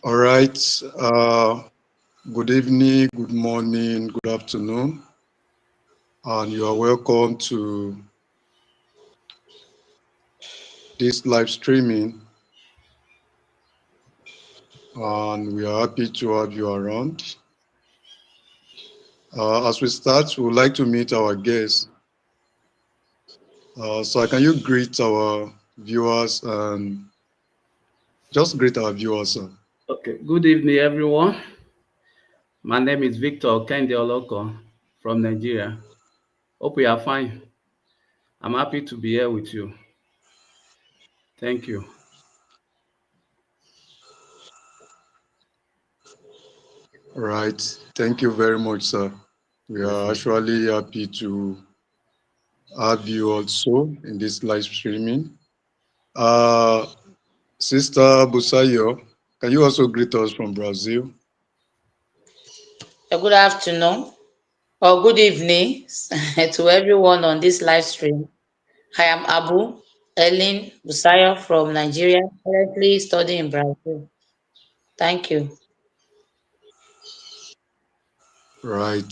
All right. Good evening, good morning, good afternoon, and you are welcome to this live streaming. And we are happy to have you around. As we start, we would like to meet our guests. So, can you greet our viewers and just greet our viewers, sir? Okay, good evening, everyone. My name is Victor Kende Oloko from Nigeria. Hope we are fine. I'm happy to be here with you. Thank you. All right. Thank you very much, sir. We Yes, are sir. actually happy to have you also in this live streaming. Uh, Sister Busayo, can you also greet us from Brazil? Good afternoon or good evening to everyone on this live stream. I am Abu Ellen Busayo from Nigeria, currently studying in Brazil. Thank you. Right.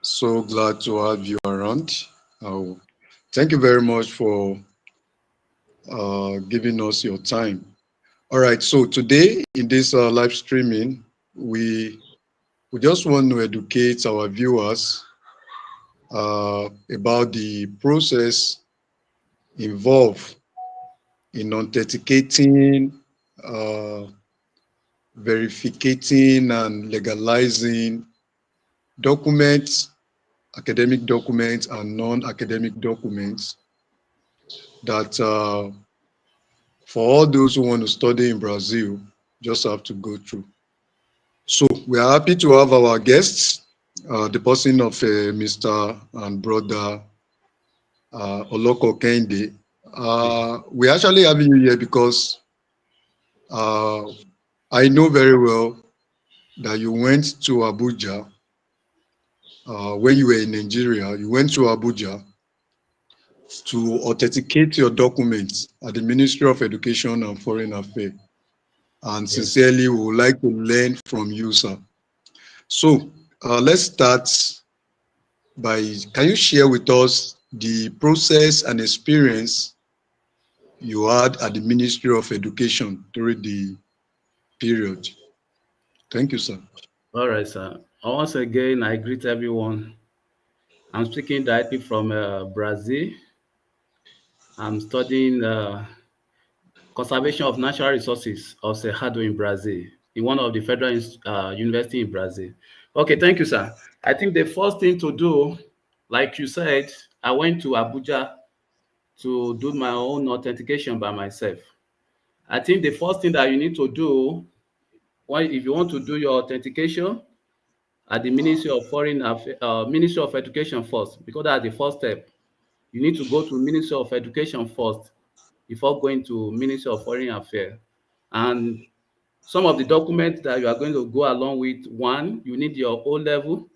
So glad to have you around. Uh, Thank you very much for giving us your time. All right. So today in this live streaming, we we just want to educate our viewers about the process involved in authenticating, uh, verificating, and legalizing documents, academic documents, and non-academic documents that for all those who want to study in Brazil, just have to go through. So we are happy to have our guests, the person of Mr. and brother Oloko Kende. We actually have you here because uh, I know very well that you went to Abuja when you were in Nigeria. You went to Abuja to authenticate your documents at the Ministry of Education and Foreign Affairs. And Yes. sincerely, we would like to learn from you, sir. So let's start by, can you share with us the process and experience you had at the Ministry of Education during the period? Thank you, sir. All right, sir. Once again, I greet everyone. I'm speaking directly from Brazil. I'm studying conservation of natural resources of Cerrado in Brazil, in one of the federal university in Brazil. Okay, thank you, sir. I think the first thing to do, like you said, I went to Abuja to do my own authentication by myself. I think the first thing that you need to do, if you want to do your authentication at the Ministry of Ministry of Education first, because that's the first step. You need to go to Ministry of Education first before going to Ministry of Foreign Affairs. And some of the documents that you are going to go along with, one, you need your O level,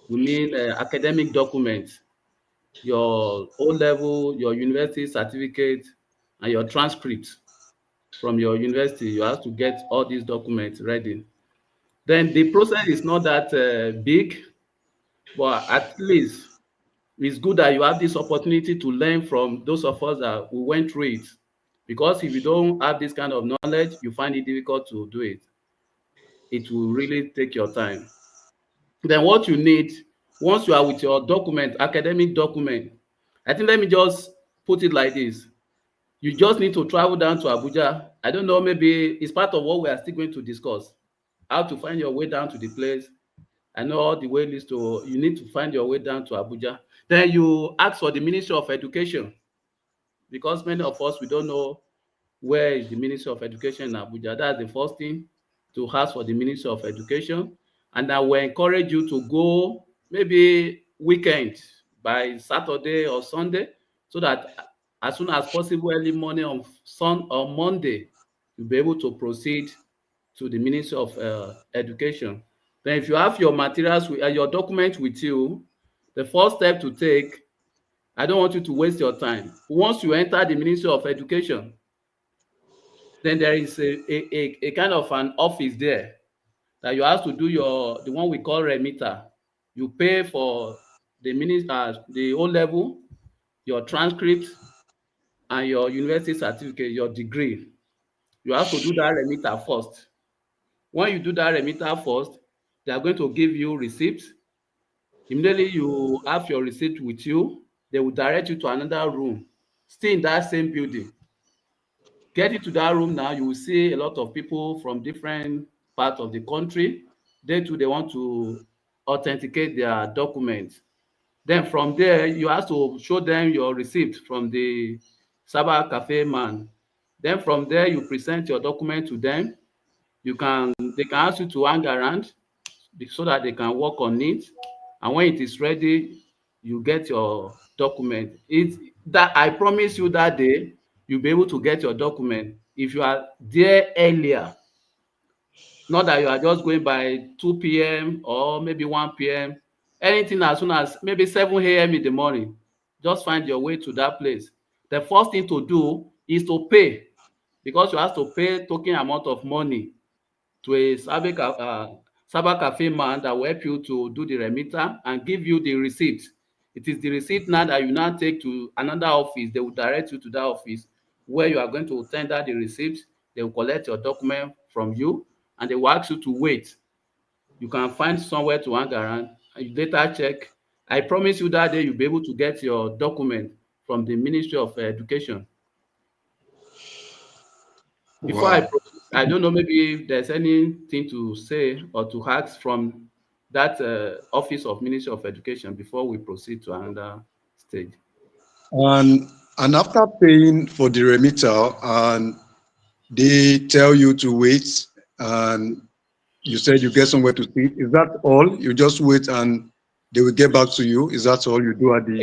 you need academic documents, your O level, your university certificate, and your transcript from your university. You have to get all these documents ready. Then the process is not that big, but at least it's good that you have this opportunity to learn from those of us that we went through it. Because if you don't have this kind of knowledge, you find it difficult to do it. It will really take your time. Then what you need, once you are with your document, academic document, I think let me just put it like this. You just need to travel down to Abuja. I don't know, maybe it's part of what we are still going to discuss. How to find your way down to the place. I know all the way leads to, you need to find your way down to Abuja. Then you ask for the Ministry of Education, because many of us, we don't know where is the Ministry of Education in Abuja. That's the first thing, to ask for the Ministry of Education. And I will encourage you to go maybe weekend, by Saturday or Sunday, so that as soon as possible, early morning on Monday, you'll be able to proceed to the Ministry of Education. Then if you have your materials, your document with you, the first step to take, I don't want you to waste your time. Once you enter the Ministry of Education, Then there is a kind of an office there that you have to do the one we call remitter. You pay for the O level, your transcript, and your university certificate, your degree. You have to do that remitter first. When you do that remitter first, they are going to give you receipts. Immediately you have your receipt with you, they will direct you to another room, still in that same building. Get into that room now, you will see a lot of people from different parts of the country. They too, they want to authenticate their documents. Then from there, you have to show them your receipt from the cyber cafe man. Then from there, you present your document to them. They can ask you to hang around so that they can work on it. And when it is ready, you get your document. It's that I promise you that day you'll be able to get your document if you are there earlier. Not that you are just going by 2 p.m. or maybe 1 p.m. Anything as soon as maybe 7 a.m. in the morning, just find your way to that place. The first thing to do is to pay, because you have to pay token amount of money to a cyber cafe man that will help you to do the remitter and give you the receipt. It is the receipt now that you now take to another office. They will direct you to that office where you are going to tender the receipt. They will collect your document from you and they will ask you to wait. You can find somewhere to hang around and you later check. I promise you that day you'll be able to get your document from the Ministry of Education. Before I Wow. proceed, I don't know maybe if there's anything to say or to ask from that Office of Ministry of Education before we proceed to another stage. And and after paying for the remitter and they tell you to wait and you said you get somewhere to sit, is that all? You just wait and they will get back to you? Is that all you do at the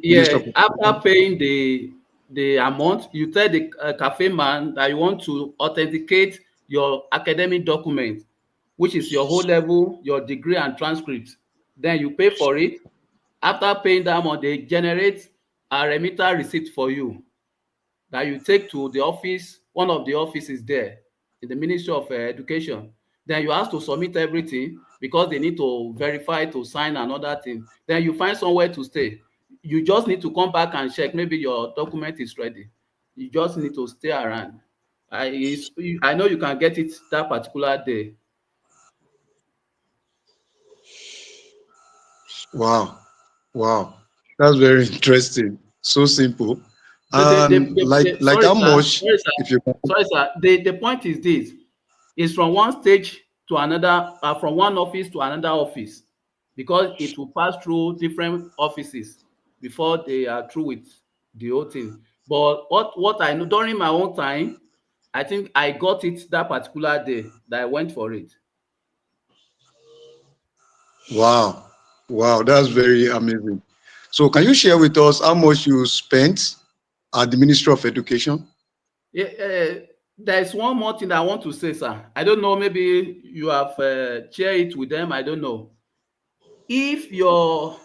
Ministry of Yeah, after Education? paying the amount, you tell the cafe man that you want to authenticate your academic document, which is your whole level, your degree and transcript. Then you pay for it. After paying that amount, they generate a remitter receipt for you that you take to the office, one of the offices there in the Ministry of Education. Then you have to submit everything because they need to verify to sign another thing. Then you find somewhere to stay. You just need to come back and check maybe your document is ready. You just need to stay around. I know you can get it that particular day. Wow. Wow. That's very interesting. So simple. And like Sorry, how sir. much Sorry, sir. if you can? Sorry, sir. The point is this: is from one stage to another, from one office to another office, because it will pass through different offices before they are through with the whole thing. But what I know during my own time, I think I got it that particular day that I went for it. Wow. Wow. That's very amazing. So can you share with us how much you spent at the Ministry of Education? Yeah, there is one more thing I want to say, sir. I don't know, maybe you have shared it with them. I don't know. If your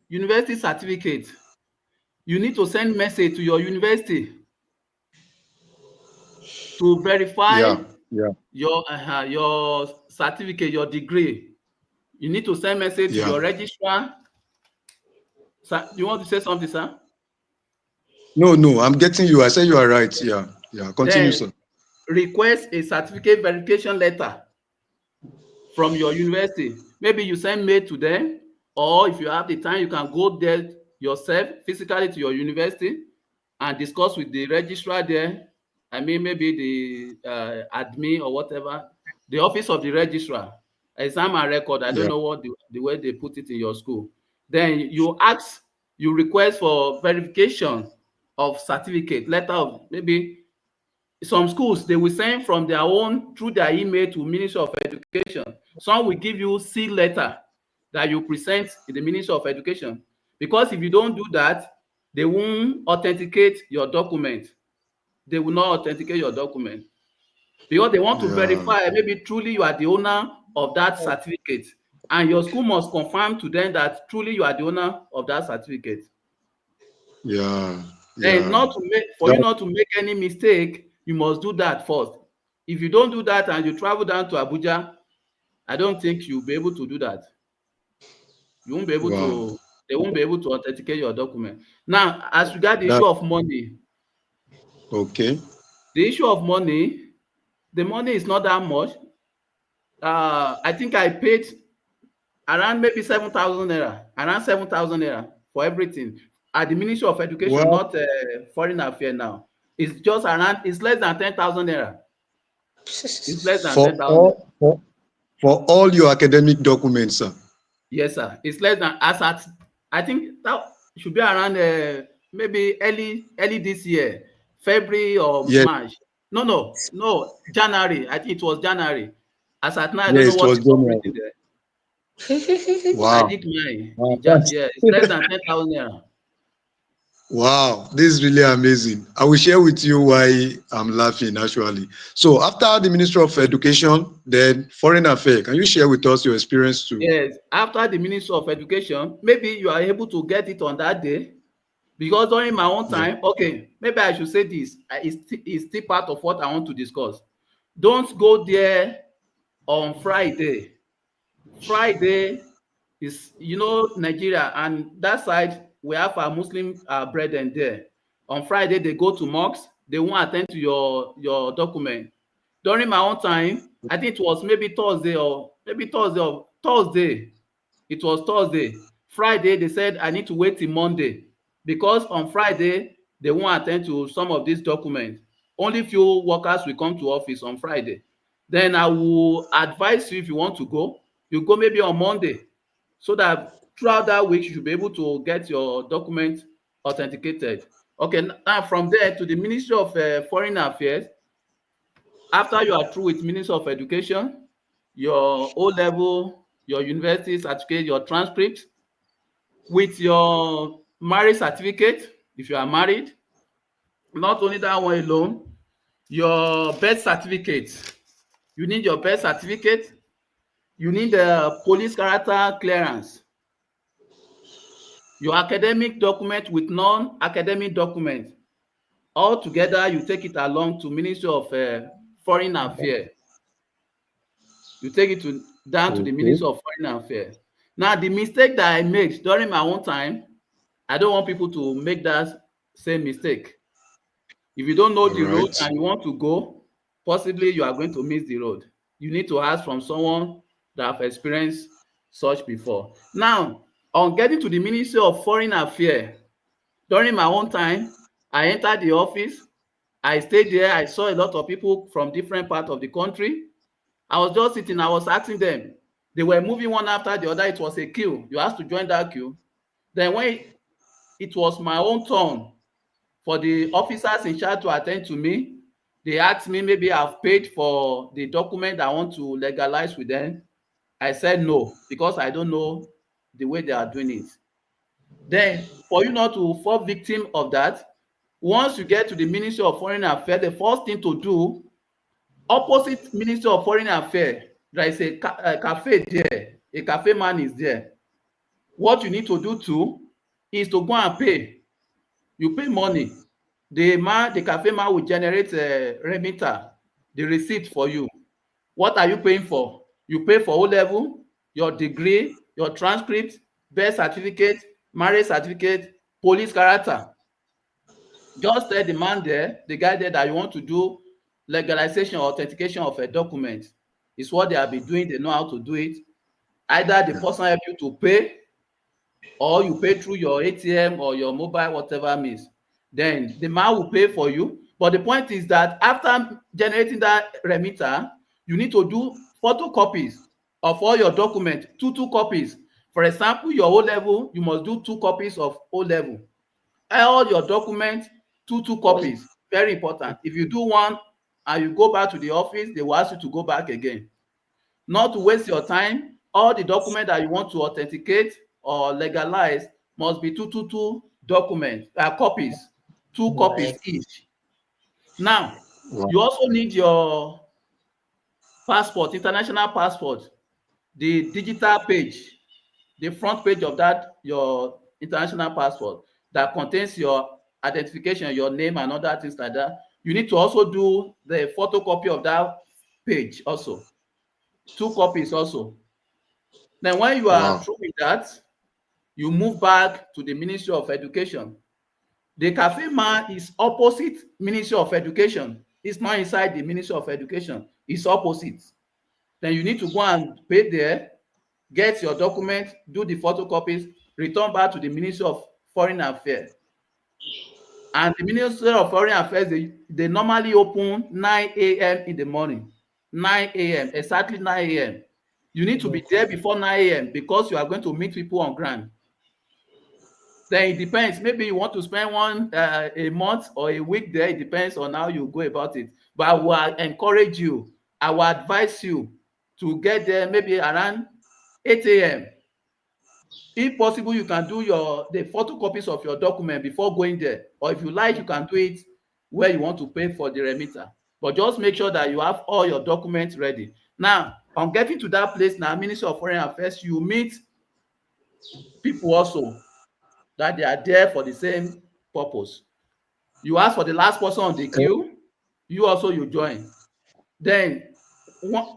university certificate, you need to send message to your university to verify Yeah. Yeah. your certificate, your degree. You need to send message to Yeah. your registrar. Sir, you want to say something, sir? No, no, I'm getting you. I said you are right. Yeah. Yeah. Continue, Then sir. request a certificate verification letter from your university. Maybe you send mail to them, or if you have the time, you can go there yourself physically to your university and discuss with the registrar there. I mean, maybe the admin or whatever, the office of the registrar, exam and record. I don't Yeah. know what the way they put it in your school. Then you request for verification of certificate, letter of maybe some schools they will send from their own through their email to Ministry of Education. Some will give you seal letter that you present in the Ministry of Education, because if you don't do that, they won't authenticate your document. They will not authenticate your document because they want to Yeah. verify maybe truly you are the owner of that certificate, and your school must confirm to them that truly you are the owner of that certificate. Yeah. And Yeah. not to make for you That, not to make any mistake, you must do that first. If you don't do that and you travel down to Abuja, I don't think you'll be able to do that. You won't be able Wow. to, they won't be able to authenticate your document. Now, as regard the That issue of money, okay. the issue of money, the money is not that much. I think I paid around maybe 7,000 naira, around 7,000 naira for everything at the Ministry of Education, Wow. not Foreign Affairs now. It's just around, it's less than 10,000 naira. It's less than For 10,000 naira. all your academic documents, sir. Yes, sir. It's less than, as at, I think that should be around maybe early this year, February or Yes, March. No, January. I think it was January. As at now, I don't know yes, it what was is operating January. there. I Wow. did mine Wow. in yeah, it's less than 10,000 naira. Wow, this is really amazing. I will share with you why I'm laughing actually. So after the Ministry of Education, then Foreign Affairs, can you share with us your experience too? Yes, after the Ministry of Education, maybe you are able to get it on that day. Because during my own Yeah. time, okay, maybe I should say this, it's still part of what I want to discuss. Don't go there on Friday. Friday is, Nigeria, and that side, we have our Muslim brethren there. On Friday, they go to mosques, they won't attend to your document. During my own time, I think it was maybe Thursday. It was Thursday. Friday, they said I need to wait till Monday because on Friday, they won't attend to some of these documents. Only few workers will come to office on Friday. Then I will advise you, if you want to go, you go maybe on Monday so that throughout that week you should be able to get your document authenticated. Okay, now from there to the Ministry of Foreign Affairs. After you are through with Ministry of Education, your O level, your university certificate, your transcript, with your marriage certificate, if you are married, not only that one alone, your birth certificate. You need your birth certificate. You need the police character clearance. Your academic document with non-academic document. All together, you take it along to Ministry of Foreign Affairs. You take it down to the Okay. Ministry of Foreign Affairs. Now, the mistake that I made during my own time, I don't want people to make that same mistake. If you don't know All the road right. and you want to go, possibly you are going to miss the road. You need to ask from someone that have experienced such before. Now, on getting to the Ministry of Foreign Affairs, during my own time, I entered the office. I stayed there. I saw a lot of people from different parts of the country. I was just sitting. I was asking them. They were moving one after the other. It was a queue. You have to join that queue. Then when it was my own turn for the officers in charge to attend to me, they asked me maybe I've paid for the document I want to legalize with them. I said no, because I don't know the way they are doing it. Then, for you not to fall victim of that, once you get to the Ministry of Foreign Affairs, the first thing to do, opposite Ministry of Foreign Affairs, there is a cafe there. A cafe man is there. What you need to do too is to go and pay. You pay money. The cafe man will generate a remitter, the receipt for you. What are you paying for? You pay for O level, your degree, your transcript, birth certificate, marriage certificate, police character. Just tell the man there, the guy there, that you want to do legalization or authentication of a document. It's what they have been doing. They know how to do it. Either the person help you to pay, or you pay through your ATM or your mobile, whatever means. Then the man will pay for you. But the point is that after generating that remitter, you need to do photocopies of all your documents, two copies. For example, your O level, you must do 2 copies of O level. All your documents, two copies. Very important. If you do one and you go back to the office, they will ask you to go back again. Not to waste your time, all the document that you want to authenticate or legalize must be two documents, copies, 2 copies Right. each. Now, Wow. you also need your passport, international passport, the digital page, the front page of that, your international passport, that contains your identification, your name and other things like that, You need to also do the photocopy of that page also, 2 copies also. Then when you are Wow. through with that, you move back to the Ministry of Education. The cafe man is opposite Ministry of Education. It's not inside the Ministry of Education. It's opposite. Then you need to go and pay there, get your document, do the photocopies, return back to the Ministry of Foreign Affairs. And the Ministry of Foreign Affairs, they normally open 9 a.m. in the morning. 9 a.m., exactly 9 a.m. You need to be there before 9 a.m. because you are going to meet people on ground. Then it depends. Maybe you want to spend a month or a week there. It depends on how you go about it. But I will encourage you. I will advise you to get there maybe around 8 a.m. If possible, you can do the photocopies of your document before going there. Or if you like, you can do it where you want to pay for the remitter. But just make sure that you have all your documents ready. Now, on getting to that place now, Ministry of Foreign Affairs, you meet people also that they are there for the same purpose. You ask for the last person on the queue, you also you join. Then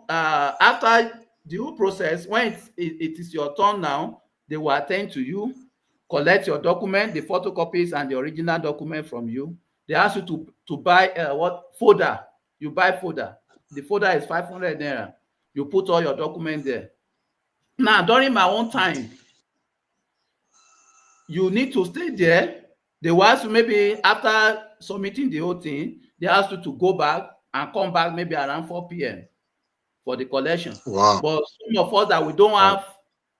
after the whole process, when it is your turn now, they will attend to you, collect your document, the photocopies and the original document from you. They ask you to buy what folder. You buy folder. The folder is 500 naira. You put all your document there. Now, during my own time, you need to stay there. They will ask you maybe after submitting the whole thing, they ask you to go back and come back maybe around 4 p.m. for the collection. Wow. But some of us that we don't Wow. have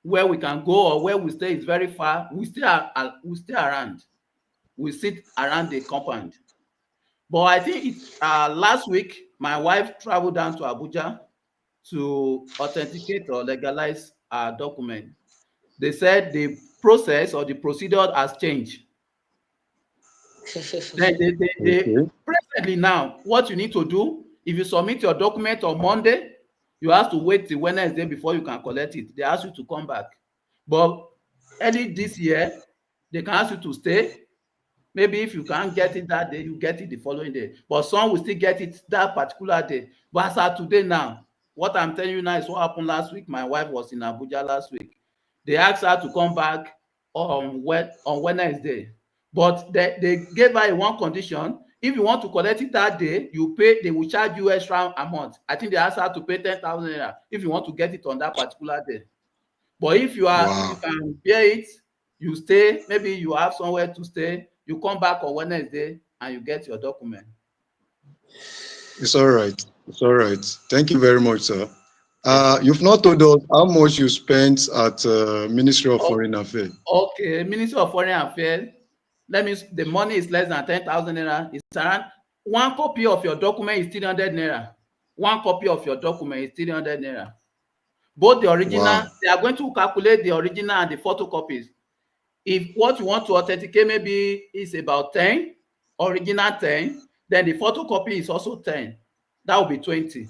where we can go or where we stay is very far, we stay around. We sit around the compound. But I think last week, my wife traveled down to Abuja to authenticate or legalize our document. They said the process or the procedure has changed. Then Okay. presently now, what you need to do, if you submit your document on Monday, you have to wait till Wednesday before you can collect it. They ask you to come back. But early this year, they can ask you to stay. Maybe if you can't get it that day, you get it the following day. But some will still get it that particular day. But as of today now, what I'm telling you now is what happened last week. My wife was in Abuja last week. They asked her to come back on Wednesday. But they gave her a one condition. If you want to collect it that day, you pay, they will charge you extra amount. I think they asked her to pay 10,000 naira if you want to get it on that particular day. But if you Wow. can bear it, you stay, maybe you have somewhere to stay, you come back on Wednesday and you get your document. It's all right. It's all right. Thank you very much, sir. Yes, sir. You've not told us how much you spent at Ministry of O- Foreign Affairs. Okay, Ministry of Foreign Affairs. The money is less than 10,000 naira. It's around one copy of your document is 300 naira. One copy of your document is 300 naira. Both the original, Wow. they are going to calculate the original and the photocopies. If what you want to authenticate maybe is about 10, original 10, then the photocopy is also 10. That will be 20.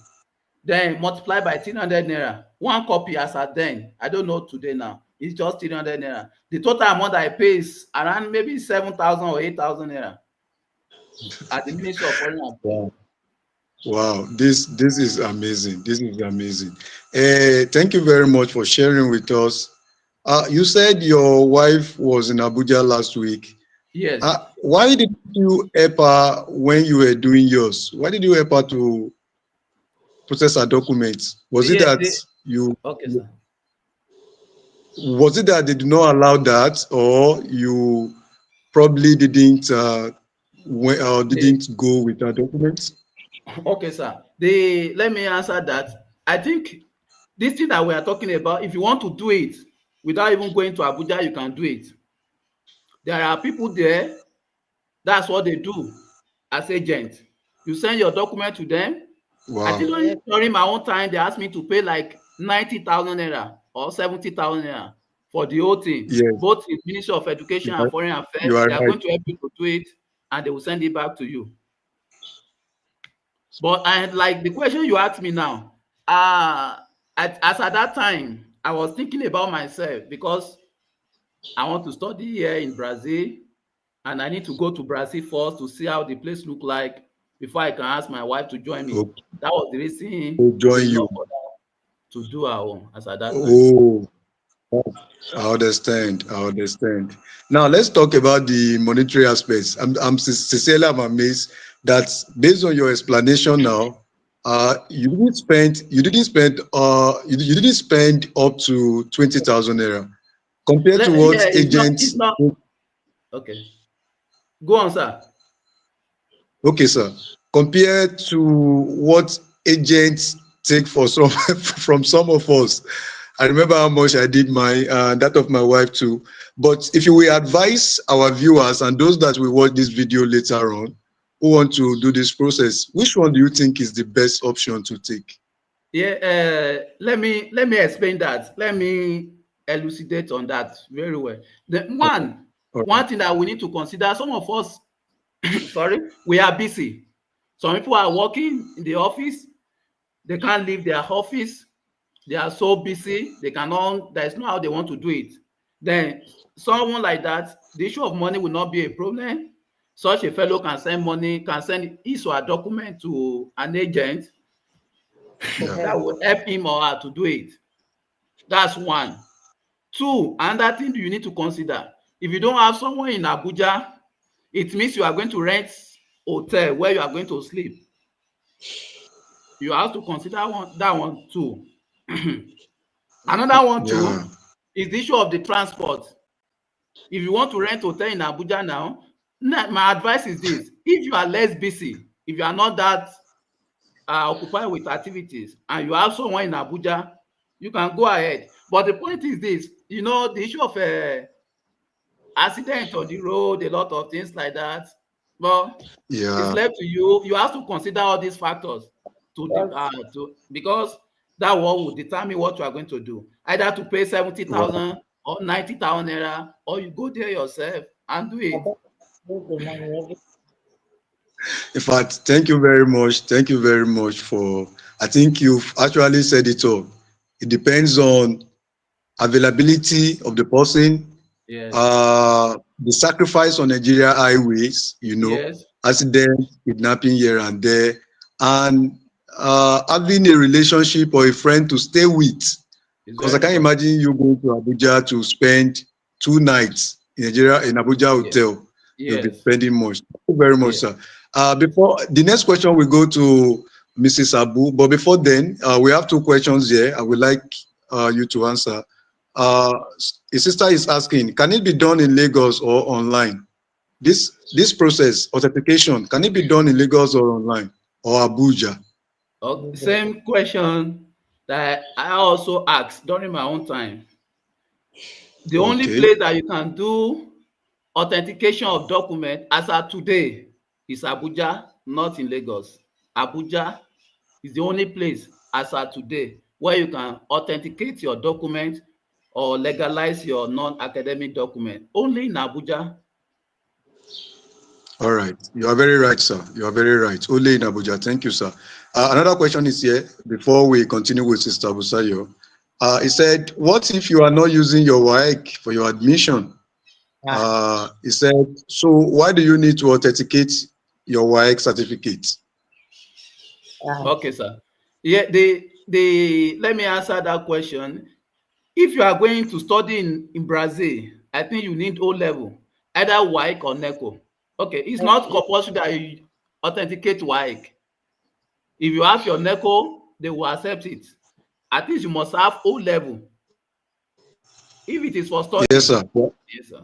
Then multiply by 300 naira. One copy as at then, I don't know today now, it's just 300 naira. The total amount I pay is around maybe 7,000 or 8,000 naira at the Ministry of Foreign Affairs. Wow. Wow. This is amazing. This is amazing. Thank you very much for sharing with us. You said your wife was in Abuja last week. Yes. Why did you help her when you were doing yours? Why did you help her to process her documents? Yeah, You okay, sir. was it that they did not allow that, or you probably didn't The, didn't go with her documents? okay, sir. Let me answer that. I think this thing that we are talking about, if you want to do it without even going to Abuja, you can do it. There are people there, that's what they do as agents. You send your document to them. I Wow. think Yeah. during my own time, they asked me to pay like 90,000 naira or 70,000 naira for the whole thing. Yes, Both the Ministry of Education you and are, Foreign you Affairs, are they are right. going to help you to do it and they will send it back to you. But like the question you asked me now, as at that time, I was thinking about myself because I want to study here in Brazil and I need to go to Brazil first to see how the place look like before I can ask my wife to join me. Okay. That was the reason To we join love you. her to do our own as at that time. Oh, I understand. I understand. Now let's talk about the monetary aspects. Sincerely, I'm amazed that based on your explanation now, you didn't spend up to 20,000 naira compared to what Yeah, it's agents. not okay. Go on, sir. Okay, sir. Compared to what agents take for some from some of us. I remember how much I did my that of my wife too. But if you will advise our viewers and those that will watch this video later on who want to do this process, which one do you think is the best option to take? Yeah, let me explain that. Let me elucidate on that very well. The one All right. one thing that we need to consider, some of us, sorry, we are busy. Some people are working in the office, they can't leave their office, they are so busy, they cannot, there's no how they want to do it. Then someone like that, the issue of money will not be a problem. Such a fellow can send money, can send his or her document to an agent Yeah. that will help him or her to do it. That's one. Two, another thing you need to consider, if you don't have someone in Abuja, it means you are going to rent hotel where you are going to sleep. You have to consider that one too. Another one Yeah. too is the issue of the transport. If you want to rent hotel in Abuja now, my advice is this: if you are less busy, if you are not that occupied with activities, and you have someone in Abuja, you can go ahead. But the point is this: the issue of accident on the road, a lot of things like that. But it's Yeah. left to you. You have to consider all these factors because that one will determine what you are going to do. Either to pay Wow. 70,000 or 90,000 naira, or you go there yourself and do it. In fact, thank you very much. Thank you very much for I think you've actually said it all. It depends on availability of the person, Yes. the sacrifice on Nigeria highways, Yes. accidents, kidnapping here and there, and having a relationship or a friend to stay with. It's Because I very can't important. imagine you going to Abuja to spend 2 nights in Nigeria in Abuja Yeah. hotel. You'll be Yes. spending much. Thank you very much, Yeah. sir. Before the next question, we go to Mrs. Abu. But before then, we have two questions here. I would like you to answer. Uh, his sister is asking, can it be done in Lagos or online? This process, authentication, can it be done in Lagos or online or Abuja? Same question that I also asked during my own time. The only Okay. place that you can do authentication of document as of today is Abuja, not in Lagos. Abuja is the only place as of today where you can authenticate your document or legalize your non-academic document. Only in Abuja. All right. You are very right, sir. You are very right. Only in Abuja. Thank you, sir. Another question is here before we continue with Sister Busayo. He said, what if you are not using your WAEC for your admission? Ah, He said, so why do you need to authenticate your WAEC certificate? ah, Okay, sir. Yeah, let me answer that question. If you are going to study in Brazil, I think you need O level, either WAEC or NECO. Okay, it's not compulsory that you authenticate WAEC. If you have your NECO, they will accept it. At least you must have O level. If it is for Yes, study, sir. yes, sir.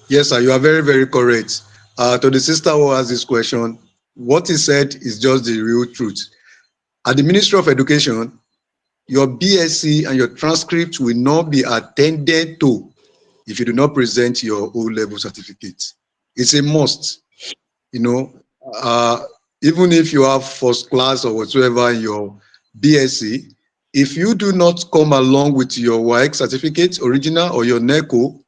Yes, sir. You are very, very correct. To the sister who asked this question, what he said is just the real truth. At the Ministry of Education, your BSc and your transcript will not be attended to if you do not present your O-level certificate. It's a must, you know. Uh, Even if you have first class or whatsoever in your BSc, if you do not come along with your WAEC certificate, original or your NECO,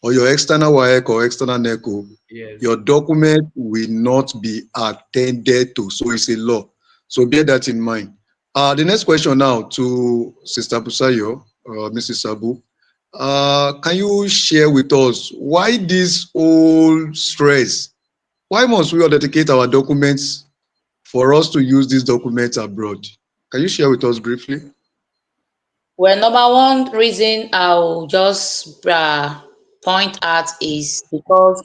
or your external WAEC or external NECO, Yes. your document will not be attended to. So it's a law. So bear that in mind. The next question now to Sister Busayo, Mrs. Sabu. Can you share with us why this whole stress Why must we authenticate our documents for us to use these documents abroad? Can you share with us briefly? Well, number one reason I'll just point out is because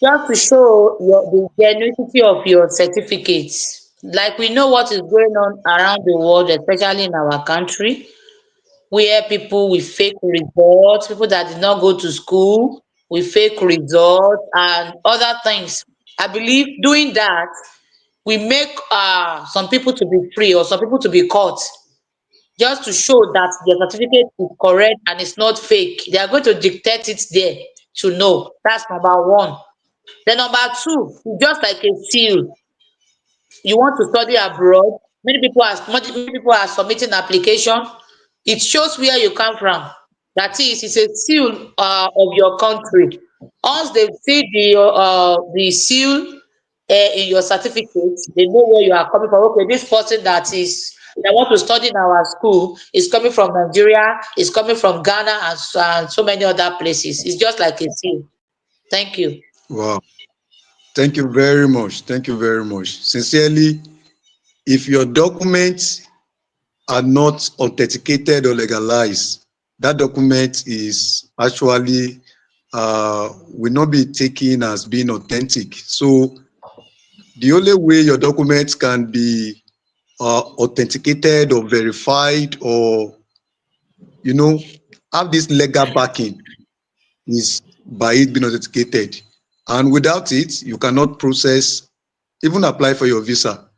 just to show the genuinity of your certificates. Like we know what is going on around the world, especially in our country, where people with fake results, people that did not go to school with fake results and other things. I believe doing that will make some people to be free or some people to be caught, just to show that their certificate is correct and it's not fake. They are going to dictate it there to know. That's number one. Then number two, it's just like a seal. You want to study abroad, many people are submitting application. It shows where you come from. That is, it's a seal of your country. Once they see the seal in your certificate, they know where you are coming from. Okay, this person that want to study in our school is coming from Nigeria, is coming from Ghana, and so many other places. It's just like a seal. Thank you. Wow. Thank you very much. Thank you very much. Sincerely, if your documents are not authenticated or legalized, that document is actually will not be taken as being authentic. So the only way your documents can be authenticated or verified or you know have this legal backing is by it being authenticated. And without it, you cannot process, even apply for your visa.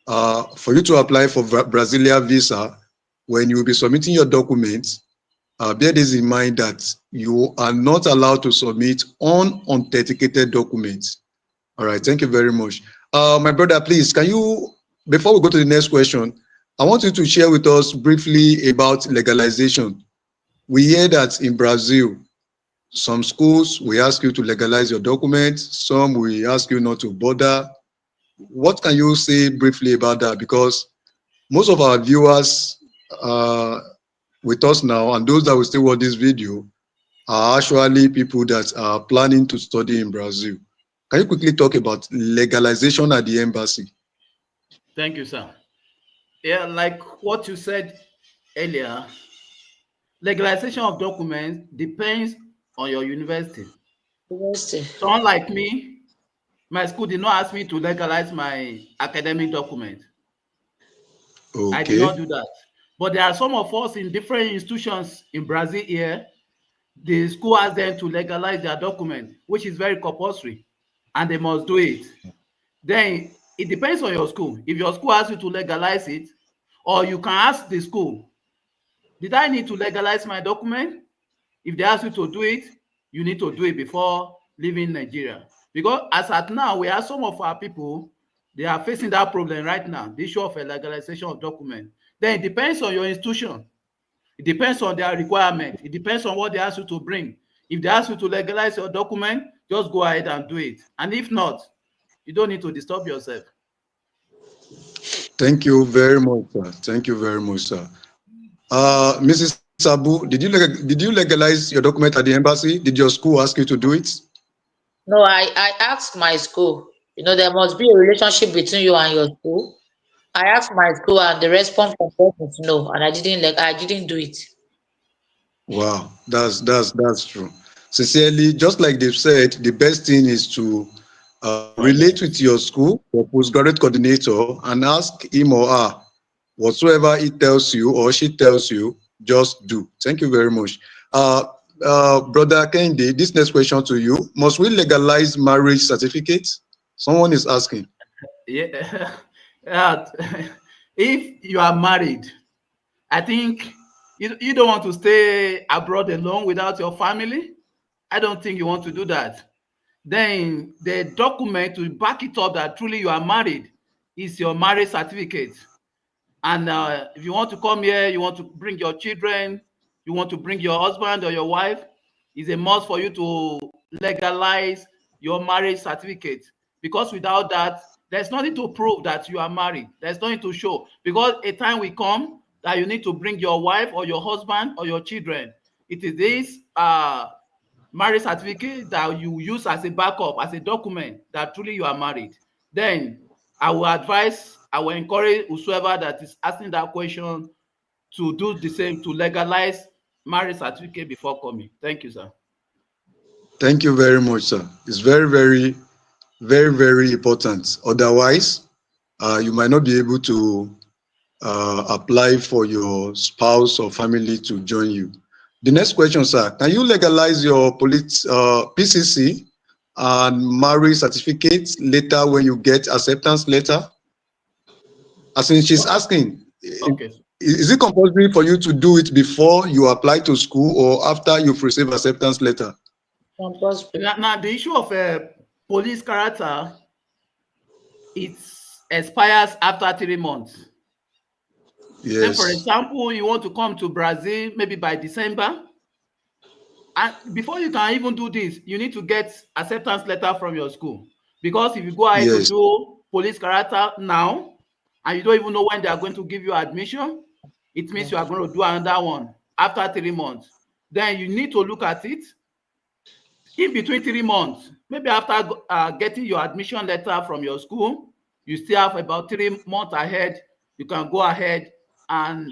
For you to apply for Brazilian visa, when you will be submitting your documents, bear this in mind that you are not allowed to submit unauthenticated documents. All right, thank you very much. My brother, please, can you, before we go to the next question, I want you to share with us briefly about legalization. We hear that in Brazil, some schools we ask you to legalize your documents, some we ask you not to bother. What can you say briefly about that? Because most of our viewers uh, with us now and those that will still watch this video are actually people that are planning to study in Brazil. Can you quickly talk about legalization at the embassy? Thank you, sir. Yeah, like what you said earlier, legalization of documents depends on your university. University. So unlike me, my school did not ask me to legalize my academic document. I did not Okay. do that. But there are some of us in different institutions in Brazil here, the school asks them to legalize their document, which is very compulsory, and they must do it. Then it depends on your school. If your school asks you to legalize it, or you can ask the school, did I need to legalize my document? If they ask you to do it, you need to do it before leaving Nigeria. Because as at now, we have some of our people, they are facing that problem right now, the issue of a legalization of document. Then it depends on your institution. It depends on their requirement. It depends on what they ask you to bring. If they ask you to legalize your document, just go ahead and do it. And if not, you don't need to disturb yourself. Thank you very much, sir. Thank you very much, sir. Mrs. Abu, did you legalize your document at the embassy? Did your school ask you to do it? No, I asked my school. There must be a relationship between you and your school. I asked my school, and the response from them is no, and I didn't do it. Wow, that's true. Sincerely, just like they've said, the best thing is to relate with your school, your postgraduate coordinator, and ask him or her whatsoever he tells you or she tells you, just do. Thank you very much. Uh, Brother Kende, this next question to you: must we legalize marriage certificates? Someone is asking. Yeah. Yeah. If you are married, I think you don't want to stay abroad alone without your family. I don't think you want to do that. Then the document to back it up that truly you are married is your marriage certificate. And if you want to come here, you want to bring your children, you want to bring your husband or your wife, it's a must for you to legalize your marriage certificate. Because without that, there's nothing to prove that you are married. There's nothing to show. Because a time will come that you need to bring your wife or your husband or your children. It is this marriage certificate that you use as a backup, as a document that truly you are married, then I will encourage whosoever that is asking that question to do the same, to legalize marriage certificate before coming. Thank you, sir. Thank you very much, sir. It's very important. Otherwise, you might not be able to apply for your spouse or family to join you. The next question, sir, can you legalize your PCC and marriage certificate later when you get acceptance letter? As in, she's asking, Okay. is it compulsory for you to do it before you apply to school or after you've received acceptance letter? Compulsory. Now the issue of police character, it expires after 3 months. Say, for Yes, example, you want to come to Brazil maybe by December, and before you can even do this, you need to get acceptance letter from your school. Because if you go ahead to yes. do police character now, and you don't even know when they are going to give you admission, it means you are going to do another one after 3 months. Then you need to look at it in between 3 months, maybe after getting your admission letter from your school, you still have about 3 months ahead. You can go ahead and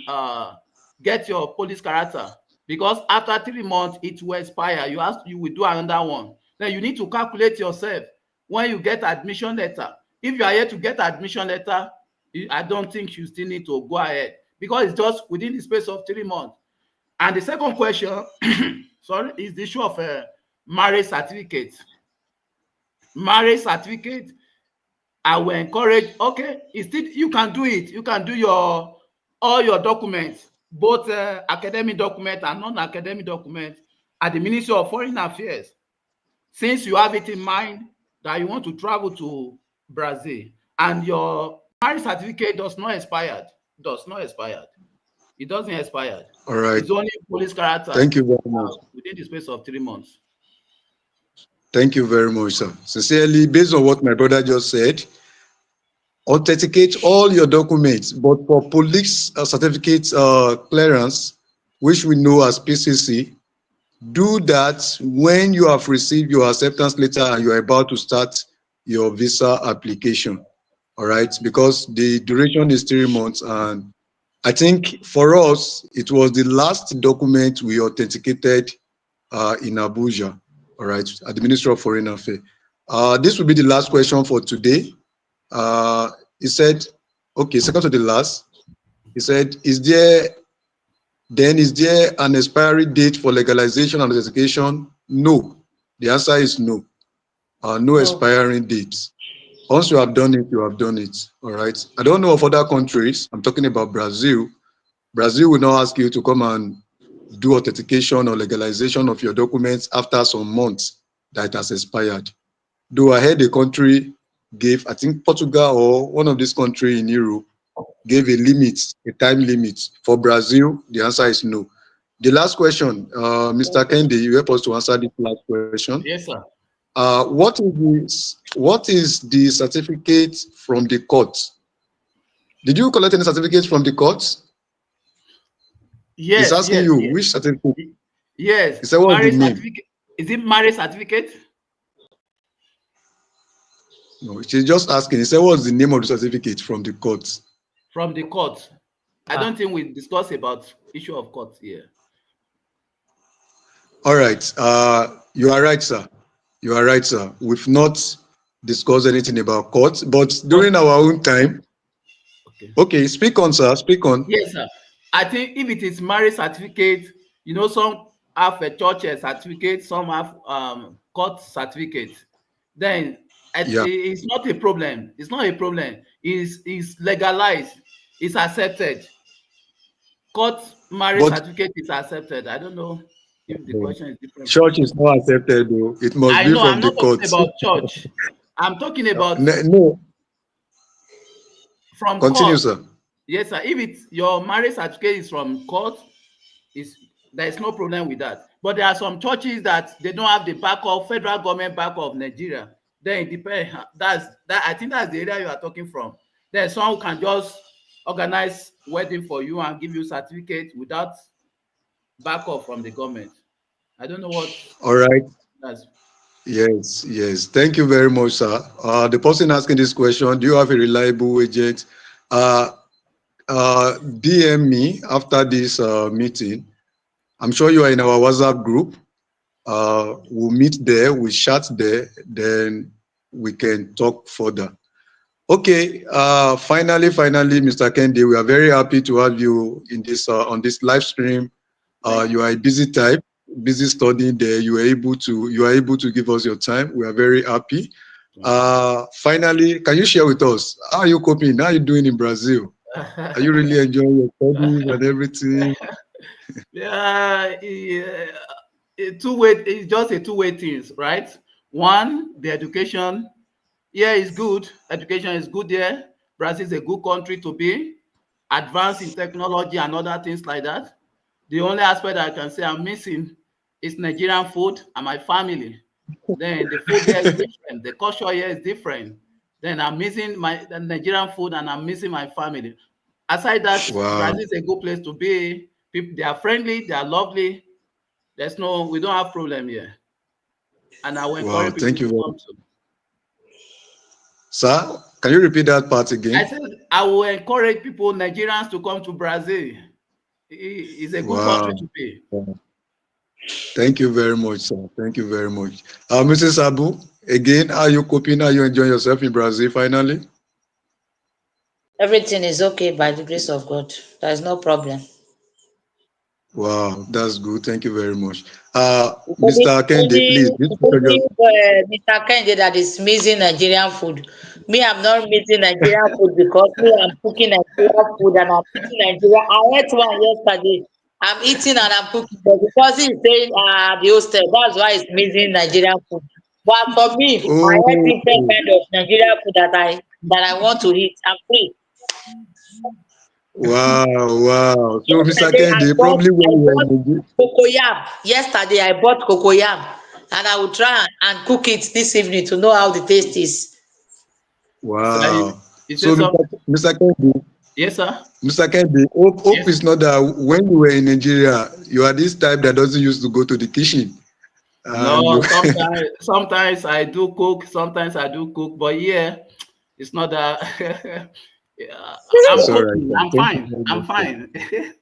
get your police character, because after 3 months it will expire. You will do another one. Then you need to calculate yourself when you get admission letter. If you are here to get admission letter, I don't think you still need to go ahead, because it's just within the space of 3 months. And the second question, sorry, is the issue of marriage certificate. Marriage certificate, I will encourage, okay, instead you can do it. You can do all your documents, both academic documents and non-academic documents, at the Ministry of Foreign Affairs. Since you have it in mind that you want to travel to Brazil and your marriage certificate does not expire, it doesn't expire. All right. It's only police character Thank you very much. within the space of 3 months. Thank you very much, sir. Sincerely, based on what my brother just said, authenticate all your documents, but for police certificate clearance, which we know as PCC, do that when you have received your acceptance letter and you are about to start your visa application. All right, because the duration is 3 months, and I think for us it was the last document we authenticated in Abuja. All right, at the Ministry of Foreign Affairs. This will be the last question for today. He said, okay, second to the last. He said, is there an expiry date for legalization and authentication? No. The answer is no. No expiring dates. Once you have done it, you have done it. All right. I don't know of other countries. I'm talking about Brazil. Brazil will not ask you to come and do authentication or legalization of your documents after some months that it has expired. Though I heard the country gave, I think Portugal or one of these countries in Europe gave a limit, a time limit. For Brazil, the answer is no. The last question, Mr. Kendi, you help us to answer this last question. Yes, sir. What is the certificate from the court? Did you collect any certificates from the court? He's Yes, asking you which certificate. yes. He said, what's the Marriage name? certificate. Is it marriage certificate? No, she's just asking. He said, what's the name of the certificate from the court? From the court. I don't think we discuss about issue of court here. All right. You are right, sir. You are right, sir. We've not discussed anything about court, but during our own time. Okay, speak on, sir. Speak on. Yes, sir. I think if it is marriage certificate, some have a church certificate, some have court certificate. Then it's not a problem. It's not a problem. It's legalized. It's accepted. Court marriage certificate is accepted. I don't know if the question is different. Church is not accepted, though. It must be from the court. I'm not talking about church. I'm talking about no. From Continue, court. sir. Yes, sir. If it's your marriage certificate is from court, there is no problem with that. But there are some churches that they don't have the backup, federal government backup of Nigeria. Then it depends. I think that's the area you are talking from. There's some who can just organize wedding for you and give you certificate without backup from the government. I don't know what. All right. That's Yes, yes. Thank you very much, sir. The person asking this question, do you have a reliable agent? Uh, DM me after this meeting. I'm sure you are in our WhatsApp group. We'll meet there, we'll chat there, then we can talk further. Okay, finally, Mr. Kendi, we are very happy to have you in this on this live stream. thank You are a busy type, busy studying there. You are able to give us your time. We are very happy. you. Finally, can you share with us how are you coping? How are you doing in Brazil? Are you really enjoying your studies and everything? Yeah, two-way. It's just a two-way things, right? One, the education. Yeah, it's good. Education is good there. Brazil is a good country to be. Advanced in technology and other things like that. The only aspect I can say I'm missing is Nigerian food and my family. Then the food here is different. The culture here is different. Then I'm missing the Nigerian food and I'm missing my family. Aside that, Wow, Brazil is a good place to be. People, they are friendly, they are lovely. We don't have problem here. And I will wow, encourage people thank you to very come much. to. Sir, can you repeat that part I again? said I will encourage people, Nigerians, to come to Brazil. It's a good country Wow. to be. Thank you very much, sir. Thank you very much. Mrs. Abu, again, how are you coping? How are you enjoying yourself in Brazil finally? Everything is okay by the grace of God. There is no problem. Wow, that's good. Thank you very much. Only, Mr. Kende, only, please, this picture only just Mr. Kende that is missing Nigerian food. Me, I'm not missing Nigerian food because me, I'm cooking Nigerian food and I'm eating Nigeria. I ate one yesterday. I'm eating and I'm cooking, but because he's saying the hostel, that's why it's missing Nigerian food. But for me, I ate oh, different kind of Nigerian food that I want to eat. I'm free. wow, wow. So, Mr. Yesterday I Kende, bought probably when I you were in bought Nigeria, cocoyam. Yesterday I bought cocoyam and I will try and cook it this evening to know how the taste is. So wow. you say So, something? Mr. Kende, Yes, sir. Mr. Kende, hope Yes. is not that when you were in Nigeria, you are this type that doesn't used to go to the kitchen. And you, No, sometimes I do cook, sometimes I do cook, but yeah, it's not that. Yeah, it's I'm all right, cooking. sir. I'm Thank you fine. very I'm much, sir. fine.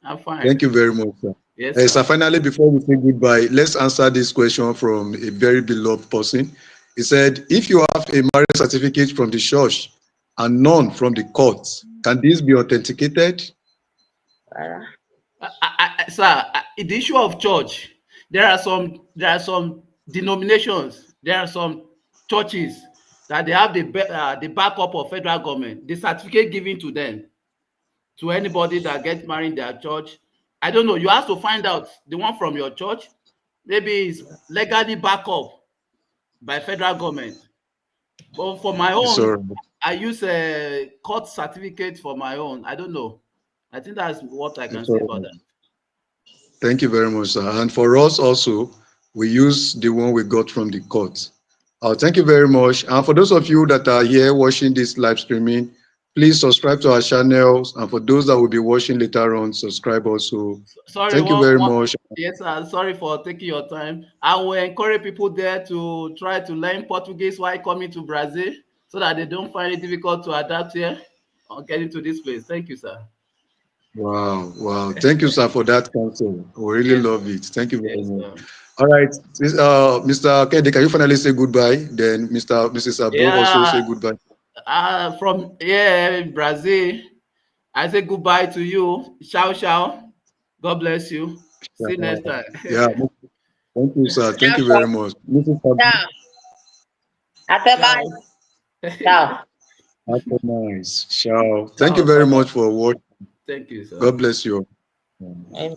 I'm Thank fine. you very much, sir. Yes, sir. Sir, finally, before we say goodbye, let's answer this question from a very beloved person. He said, if you have a marriage certificate from the church and none from the court, can this be authenticated? Sir, the issue of church, there are some denominations, there are some churches that they have the backup of federal government, the certificate given to them, to anybody that gets married in their church. I don't know. You have to find out the one from your church. Maybe it's legally backed up by federal government. But for my It's all own, right. I use a court certificate for my own. I don't know. I think that's what I can It's say all about right. that. Thank you very much, sir. And for us also, we use the one we got from the court. Thank you very much. And for those of you that are here watching this live streaming, please subscribe to our channels. And for those that will be watching later on, subscribe also. Sorry, Thank you very much. yes, sir. Sorry for taking your time. I will encourage people there to try to learn Portuguese while coming to Brazil so that they don't find it difficult to adapt here or getting to this place. Thank you, sir. Wow, wow. Thank you, sir, for that counsel. We really Yes, love it. Thank you very yes, much. sir. All right, Mr. Kende, can you finally say goodbye? Then Mrs. Abu also Yeah, say goodbye. from here, Brazil, I say goodbye to you. Ciao, ciao. God bless you. See you next time. Yeah, thank you, sir. Thank Ciao, you ciao. very much. Mrs. Abu, Ciao. Até mais. Ciao. Ciao. that's nice. Ciao. Thank you Ciao. very Bye much bye. for watching. Thank you, sir. God bless you. Amen.